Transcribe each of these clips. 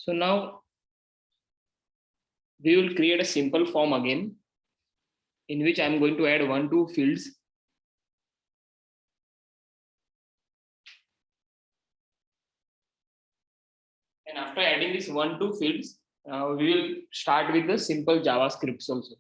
So now we will create a simple form again, in which I'm going to add 1-2 fields. And after adding this 1-2 fields, we will start with the simple JavaScripts also.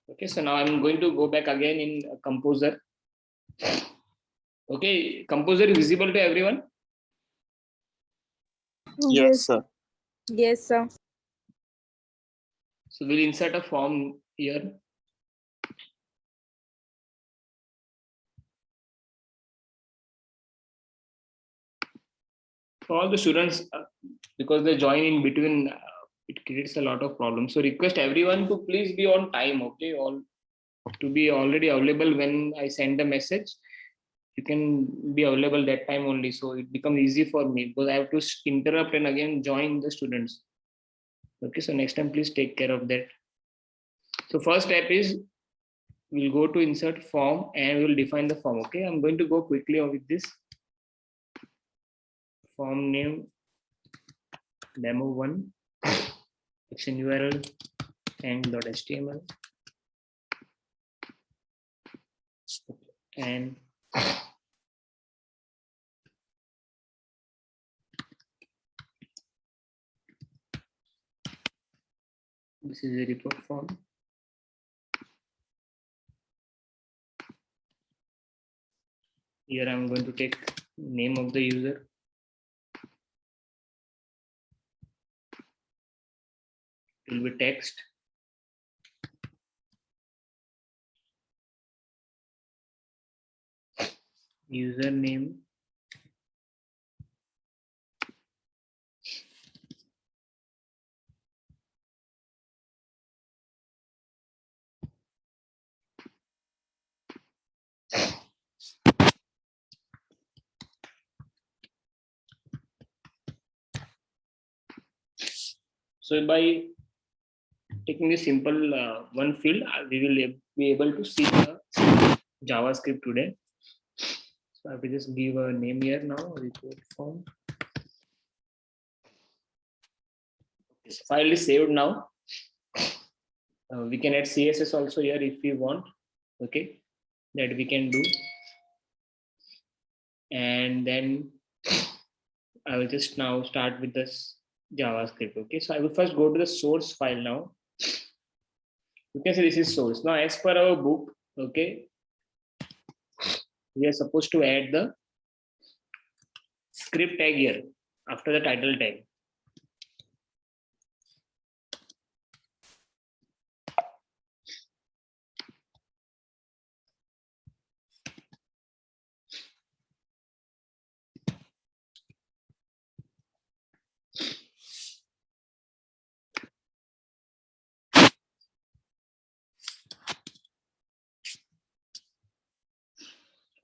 Okay, so now I'm going to go back again in Composer. Okay, Composer is visible to everyone? Yes, sir. Yes, sir. So we'll insert a form here. For all the students, because they join in between, it creates a lot of problems. So request everyone to please be on time, okay? All to be already available when I send the message. You can be available that time only, so it becomes easy for me, because I have to interrupt and again join the students. Okay, so next time please take care of that. So first step is we'll go to insert form and we'll define the form. Okay, I'm going to go quickly with this. Form name demo1 section URL and.html and this is a report form. Here I'm going to take name of the user. It will be text. Username. So by taking a simple one field, we will be able to see the JavaScript today. So I will just give a name here now, report form. This file is saved now. We can add CSS also here if we want. Okay, that we can do. And then I will just now start with this JavaScript. Okay, so I will first go to the source file now. You can say this is source. Now, as per our book, okay, we are supposed to add the script tag here after the title tag.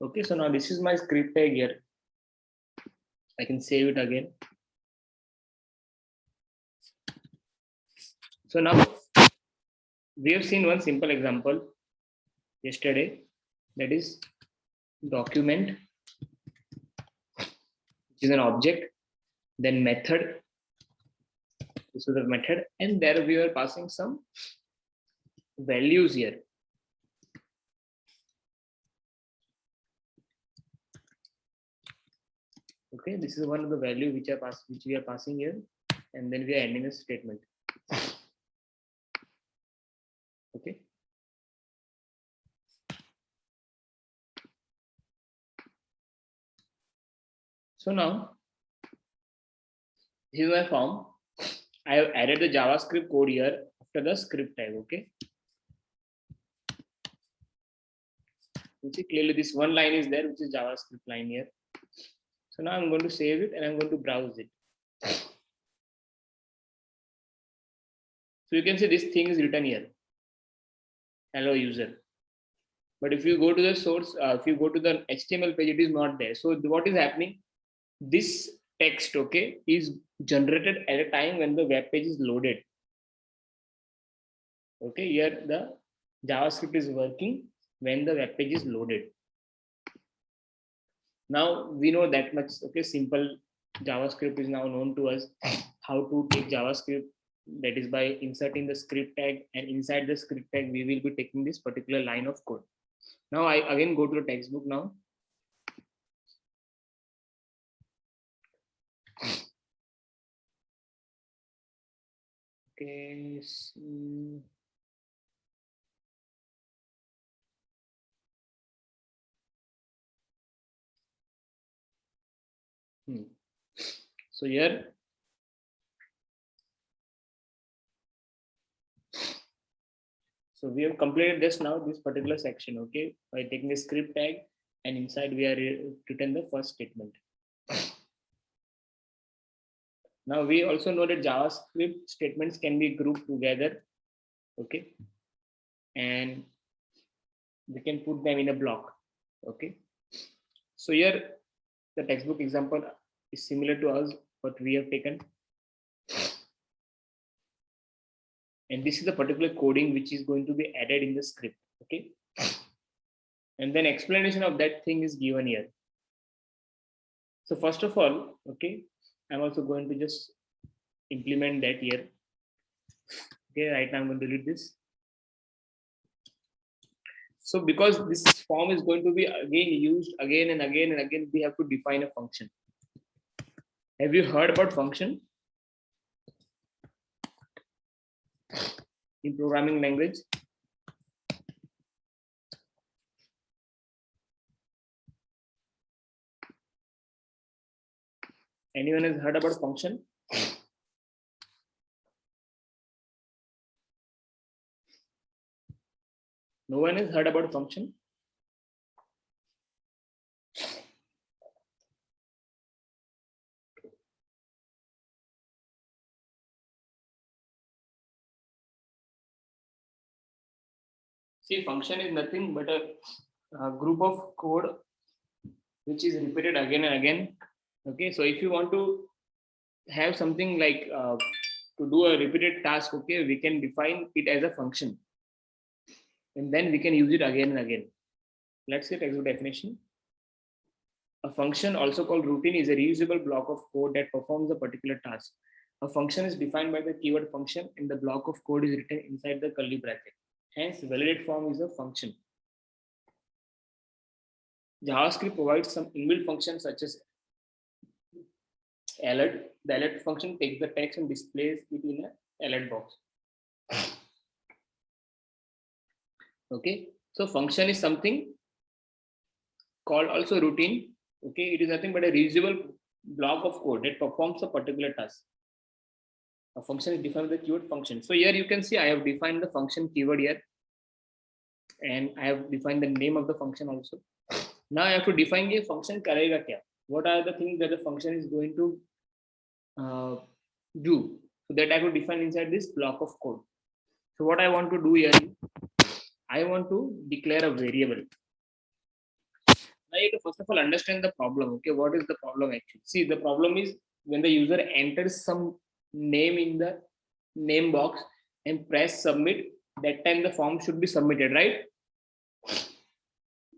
Okay, so now this is my script tag here. I can save it again. So now we have seen one simple example yesterday, that is document, which is an object, then method. This is the method, and there we were passing some values here. Okay, this is one of the value which we are passing here, and then we are ending a statement. Okay. So now this is my form. I have added the JavaScript code here after the script tag. Okay. You see clearly this one line is there, which is JavaScript line here. So now I'm going to save it and I'm going to browse it. So you can see this thing is written here. Hello user. But if you go to the source, if you go to the HTML page, it is not there. So what is happening? This text, okay, is generated at a time when the web page is loaded. Okay, here the JavaScript is working when the web page is loaded. Now we know that much. Okay, simple JavaScript is now known to us. how to take JavaScript, that is by inserting the script tag, and inside the script tag we will be taking this particular line of code. Now I again go to the textbook now. Okay. So here, so we have completed this now, this particular section, okay, by taking the script tag, and inside we are written the first statement. Now we also know that JavaScript statements can be grouped together, okay, and we can put them in a block, okay. So here the textbook example is similar to us what we have taken, and this is the particular coding which is going to be added in the script, okay, and then explanation of that thing is given here. So first of all, okay, I'm also going to just implement that here. Okay, right now I'm going to delete this. So because this form is going to be again used again and again and again, we have to define a function. Have you heard about function in programming language? Anyone has heard about function? No one has heard about function? See, function is nothing but a group of code which is repeated again and again. Okay, so if you want to have something like to do a repeated task, okay, we can define it as a function, and then we can use it again and again. Let's see textbook definition. A function, also called routine, is a reusable block of code that performs a particular task. A function is defined by the keyword function, and the block of code is written inside the curly bracket. Hence, validate form is a function. JavaScript provides some inbuilt functions such as alert. The alert function takes the text and displays it in a alert box. Okay, so function is something called also routine. Okay, it is nothing but a reusable block of code that performs a particular task. A function is defined with the keyword function. So here you can see I have defined the function keyword here, and I have defined the name of the function also. Now I have to define the function karega kya. What are the things that the function is going to do? So that I have to define inside this block of code. So what I want to do here is I want to declare a variable. Now you have to first of all understand the problem. Okay, what is the problem actually? See, the problem is when the user enters some name in the name box and press submit, that time the form should be submitted, right?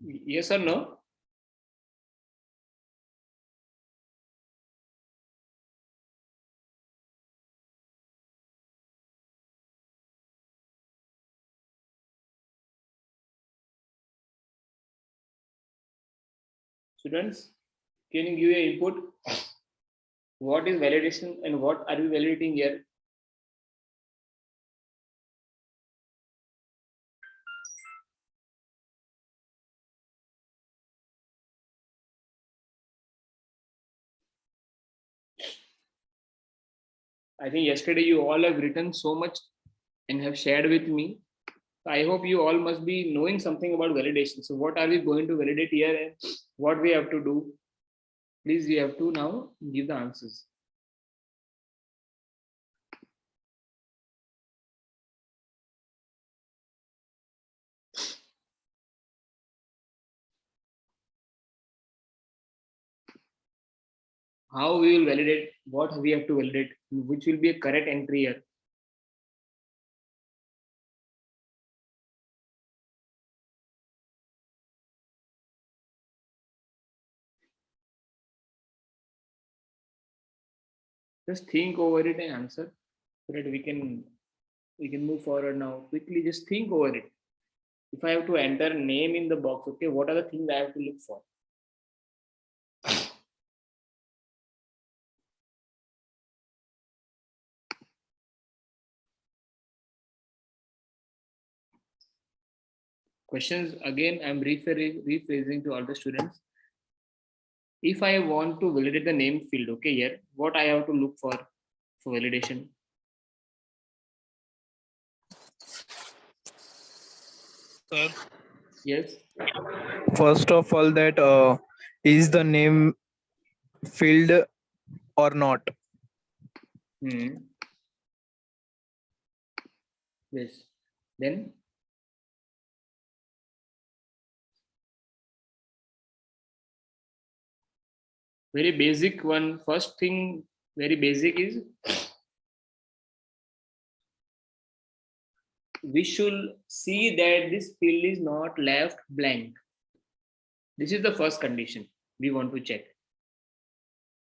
Yes or no? Students, can you give your input? What is validation and what are we validating here? I think yesterday you all have written so much and have shared with me. I hope you all must be knowing something about validation. So what are we going to validate here and what we have to do? Please, you have to now give the answers. How we will validate, what we have to validate, which will be a correct entry here. Just think over it and answer so that we can move forward now. Quickly, just think over it. If I have to enter name in the box, okay, what are the things I have to look for? Questions again, I'm rephrasing to all the students. If I want to validate the name field, okay, here, what I have to look for validation? Sir, Yes. first of all, that is the name filled or not? Yes. Then very basic one. First thing, very basic is we should see that this field is not left blank. This is the first condition we want to check.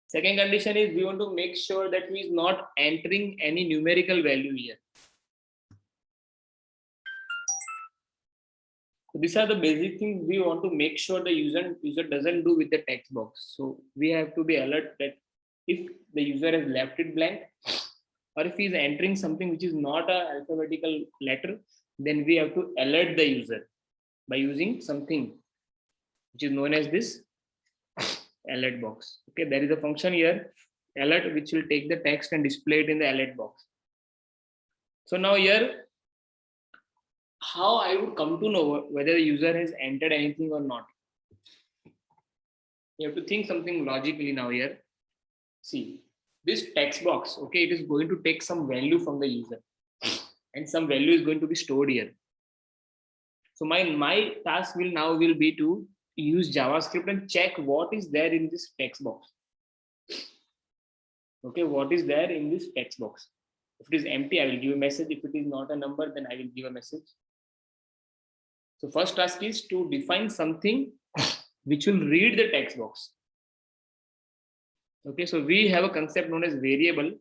Second condition is we want to make sure that we is not entering any numerical value here. So these are the basic things we want to make sure the user doesn't do with the text box. So we have to be alert that if the user has left it blank, or if he is entering something which is not a alphabetical letter, then we have to alert the user by using something which is known as this alert box. Okay, there is a function here, alert, which will take the text and display it in the alert box. So now here, how I would come to know whether the user has entered anything or not? You have to think something logically now here. See, this text box, okay, it is going to take some value from the user, and some value is going to be stored here. So my task will be to use JavaScript and check what is there in this text box. Okay, what is there in this text box? If it is empty, I will give a message. If it is not a number, then I will give a message. So first task is to define something which will read the text box. Okay, so we have a concept known as variable.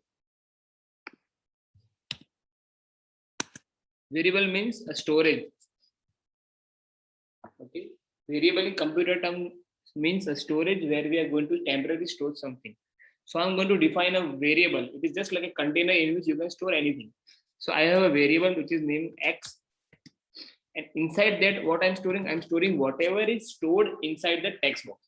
Variable means a storage. Okay, variable in computer term means a storage where we are going to temporarily store something. So I'm going to define a variable. It is just like a container in which you can store anything. So I have a variable which is named X, and inside that, what I'm storing whatever is stored inside the text box.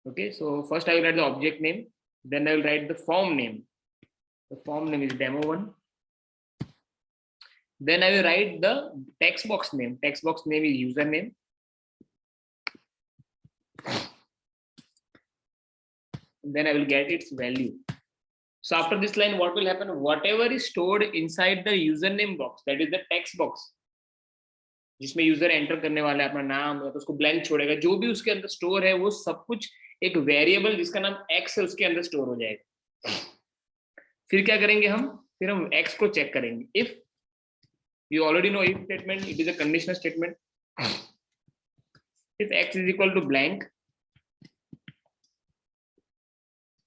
Okay, so first I will write the object name, then I will write the form name. The form name is demo1. Then I will write the text box name. Text box name is username. Then I will get its value. So after this line, what will happen? Whatever is stored inside the username box, that is the text box, जिसमें user enter करने वाला है अपना नाम या तो उसको blank छोड़ेगा, जो भी उसके अंदर स्टोर है वो सब कुछ एक वेरिएबल जिसका नाम एक्स है उसके अंदर स्टोर हो जाएगा. फिर क्या करेंगे फिर हम एक्स को चेक करेंगे. If you already know if statement, it is a conditional statement. If x is equal to blank,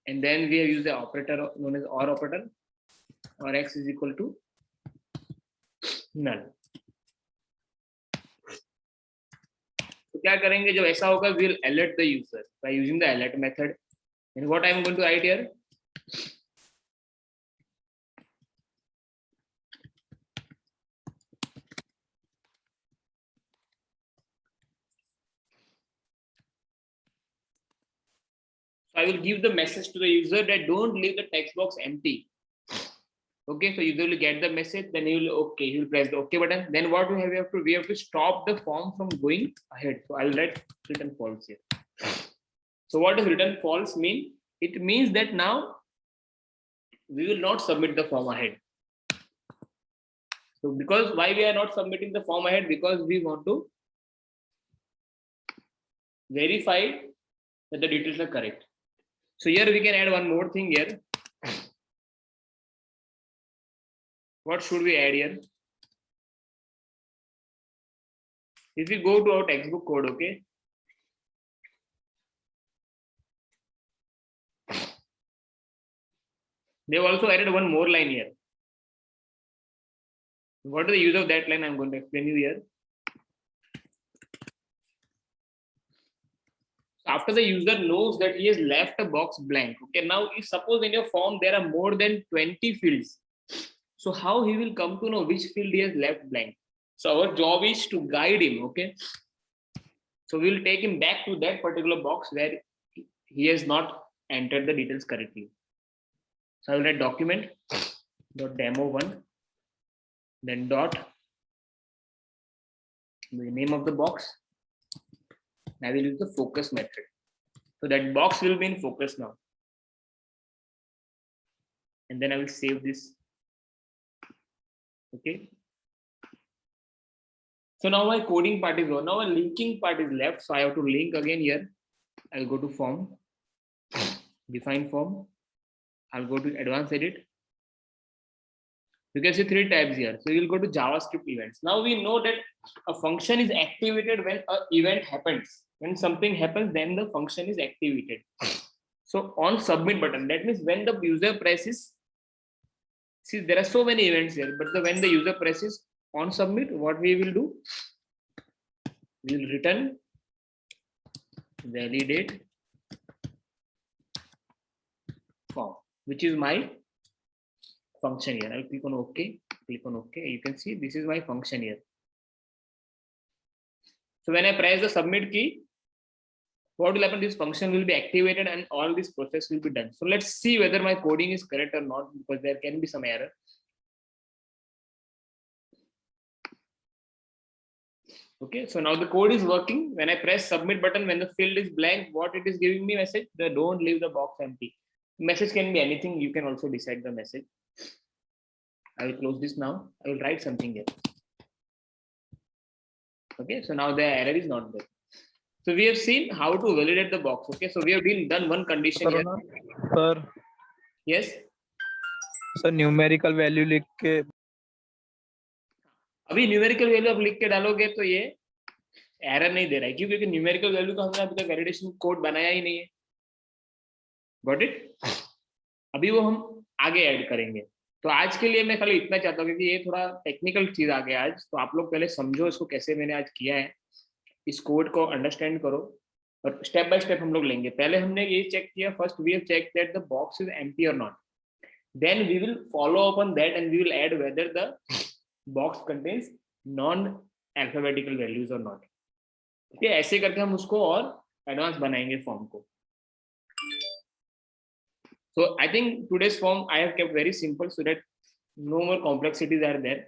and then we have used the operator known as or operator, or x is equal to null. तो क्या करेंगे जब ऐसा होगा, we will alert the user by using the alert method. And what I am going to write here, so I will give the message to the user that don't leave the text box empty. Okay, so user will get the message, then he will press the OK button. Then what we have to stop the form from going ahead. So I'll write return false here. So what does return false mean? It means that now we will not submit the form ahead. So because why we are not submitting the form ahead? Because we want to verify that the details are correct. So here we can add one more thing here. What should we add here? If we go to our textbook code, okay, They've also added one more line here. What is the use of that line? I'm going to explain you here. After the user knows that he has left a box blank. Okay, now if suppose in your form there are more than 20 fields, so how he will come to know which field he has left blank? So our job is to guide him. Okay, so we will take him back to that particular box where he has not entered the details correctly. So I will write document dot demo1, then dot the name of the box. I will use the focus method. So that box will be in focus now. And then I will save this. Okay. So now my coding part is over. Now a linking part is left. So I have to link again here. I'll go to form, define form. I'll go to advanced edit. You can see 3 tabs here. So you'll go to JavaScript events. Now we know that a function is activated when an event happens. When something happens, then the function is activated. So on submit button, that means when the user presses, see there are so many events here, but when the user presses on submit, what we will do, we will return validate form, which is my function here. I'll click on OK, click on OK. You can see this is my function here. So when I press the submit key, what will happen? This function will be activated and all this process will be done. So let's see whether my coding is correct or not, because there can be some error. Okay, so now the code is working. When I press submit button, when the field is blank, what it is giving me message? The don't leave the box empty. Message can be anything. You can also decide the message. I will close this now. I will write something here. Okay, so now the error is not there. So we have seen how to validate the box. Okay, so we have done one condition here. Sir. Yes. Sir, numerical value लिख के अभी numerical value आप लिख के डालोगे तो ये error नहीं दे रहा है, क्यों? क्योंकि न्यूमेरिकल वैल्यू का हमने अभी तक वैलिडेशन कोड बनाया ही नहीं है. Got it? अभी वो हम आगे ऐड करेंगे. तो आज के लिए मैं खाली इतना चाहता हूँ, क्योंकि ये थोड़ा टेक्निकल चीज आ गया आज, तो आप लोग पहले समझो इसको कैसे मैंने आज किया है. इस कोड को अंडरस्टैंड करो और स्टेप बाय स्टेप हम लोग लेंगे. पहले हमने ये चेक किया, first we have check that the box is empty or not. Then we will follow up on that and we will add whether the box contains non alphabetical values or not. ठीक है, ऐसे करके हम उसको और advance बनाएंगे form को. So I think today's form I have kept very simple so that no more complexities are there.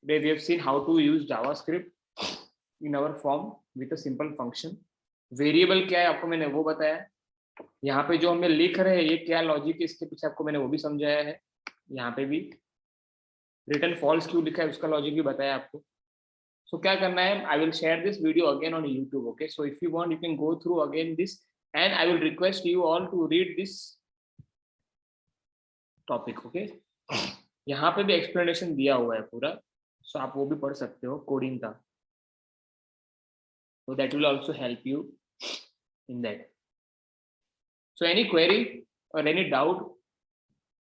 Today we have seen how to use JavaScript in our form with a simple function. Variable क्या है आपको मैंने वो बताया. यहाँ पे जो हमें लिख रहे हैं ये क्या लॉजिक है इसके पीछे आपको मैंने वो भी समझाया है. यहाँ पे भी रिटर्न फॉल्स क्यों लिखा है उसका लॉजिक भी बताया आपको. So क्या करना है, I will share this video again on YouTube. Okay, so if you want you can go through again this and I will request you all to read this topic. Okay, यहाँ पे भी explanation दिया हुआ है पूरा, सो आप वो भी पढ़ सकते हो कोडिंग का. So that will also help you in that. So any query or any doubt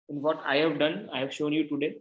in what I have done, I have shown you today?